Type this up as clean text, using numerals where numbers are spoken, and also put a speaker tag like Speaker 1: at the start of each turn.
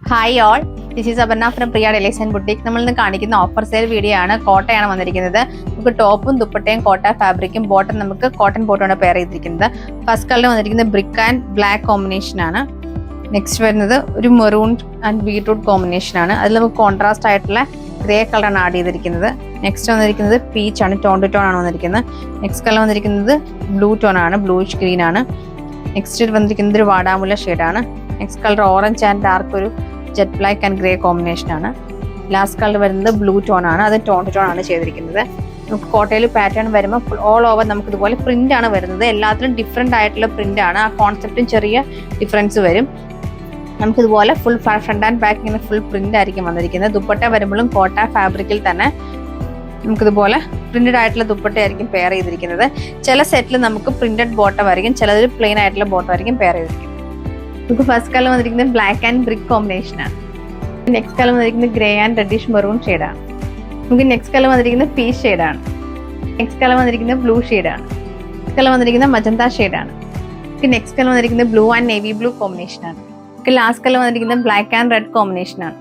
Speaker 1: Hi all, this is Aparna from Priya Taylor's and boutique. നമ്മൾ ഇന്ന് കാണിക്കുന്ന ഓഫർ സെയിൽ വീഡിയോ ആണ്. കോട്ടയാണ് വന്നിരിക്കുന്നത്. നമുക്ക് ടോപ്പും ദുപ്പട്ടയും കോട്ട ഫാബ്രിക്കും, ബോട്ടം നമുക്ക് കോട്ടൺ ബോട്ടമാണ് പെയർ ചെയ്തിരിക്കുന്നത്. ഫസ്റ്റ് കളർ വന്നിരിക്കുന്നത് ബ്രിക്ക് ആൻഡ് ബ്ലാക്ക് കോമ്പിനേഷൻ ആണ്. നെക്സ്റ്റ് വരുന്നത് ഒരു മെറൂൺ ആൻഡ് ബീട്രൂട്ട് കോമ്പിനേഷൻ ആണ്. അതിൽ നമുക്ക് കോൺട്രാസ്റ്റ് ആയിട്ടുള്ള ഗ്രേ കളറാണ് ആഡ് ചെയ്തിരിക്കുന്നത്. നെക്സ്റ്റ് വന്നിരിക്കുന്നത് പീച്ച് ആണ്, ടോൺ ടു ടോൺ ആണ് വന്നിരിക്കുന്നത്. നെക്സ്റ്റ് കളർ വന്നിരിക്കുന്നത് ബ്ലൂ ടോൺ ആണ്, ബ്ലൂയിഷ് ഗ്രീൻ ആണ്. നെക്സ്റ്റ് വന്നിരിക്കുന്നത് ഒരു വാടാമുല്ല ഷെയ്ഡാണ്. Next colour orange and dark ഒരു jet black and grey combination ആണ്. ലാസ്റ്റ് കളർ വരുന്നത് ബ്ലൂ ടോൺ ആണ്, അത് ടോൺ ടു ടോൺ ആണ് ചെയ്തിരിക്കുന്നത്. നമുക്ക് കോട്ടയിൽ പാറ്റേൺ വരുമ്പോൾ ഓൾ ഓവർ നമുക്ക് ഇതുപോലെ പ്രിന്റ് ആണ് വരുന്നത്. എല്ലാത്തിലും ഡിഫറെന്റ് ആയിട്ടുള്ള പ്രിന്റ് ആണ്. ആ കോൺസെപ്റ്റും ചെറിയ ഡിഫറൻസ് വരും. നമുക്കിതുപോലെ ഫുൾ ഫ്രണ്ട് ആൻഡ് ബാക്ക് ഇങ്ങനെ ഫുൾ പ്രിന്റ് ആയിരിക്കും വന്നിരിക്കുന്നത്. ദുപ്പട്ട വരുമ്പോഴും കോട്ട ഫാബ്രിക്കിൽ തന്നെ നമുക്കിതുപോലെ പ്രിന്റഡ് ആയിട്ടുള്ള ദുപ്പട്ടയായിരിക്കും പെയർ ചെയ്തിരിക്കുന്നത്. ചില സെറ്റിൽ നമുക്ക് പ്രിന്റഡ് ബോട്ടം ആയിരിക്കും, ചിലതിൽ പ്ലെയിൻ ആയിട്ടുള്ള ബോട്ടം ആയിരിക്കും പെയർ ചെയ്തിരിക്കുന്നത്. നമുക്ക് ഫസ്റ്റ് കളർ വന്നിരിക്കുന്നത് ബ്ലാക്ക് ആൻഡ് ബ്രിക്ക് കോമ്പിനേഷൻ ആണ്. നെക്സ്റ്റ് കളർ വന്നിരിക്കുന്നത് ഗ്രേ ആൻഡ് റെഡിഷ് മെറൂൺ ഷെയ്ഡാണ്. നമുക്ക് നെക്സ്റ്റ് കളർ വന്നിരിക്കുന്നത് പീച്ച് ഷെയ്ഡാണ്. നെക്സ്റ്റ് കളർ വന്നിരിക്കുന്നത് ബ്ലൂ ഷെയ്ഡാണ്. നെക്സ്റ്റ് കളർ വന്നിരിക്കുന്നത് മജന്ത ഷെയ്ഡാണ്. നെക്സ്റ്റ് കളർ വന്നിരിക്കുന്നത് blue and navy blue combination ആണ്. ലാസ്റ്റ് കളർ വന്നിരിക്കുന്നത് ബ്ലാക്ക് ആൻഡ് റെഡ് കോമ്പിനേഷൻ ആണ്.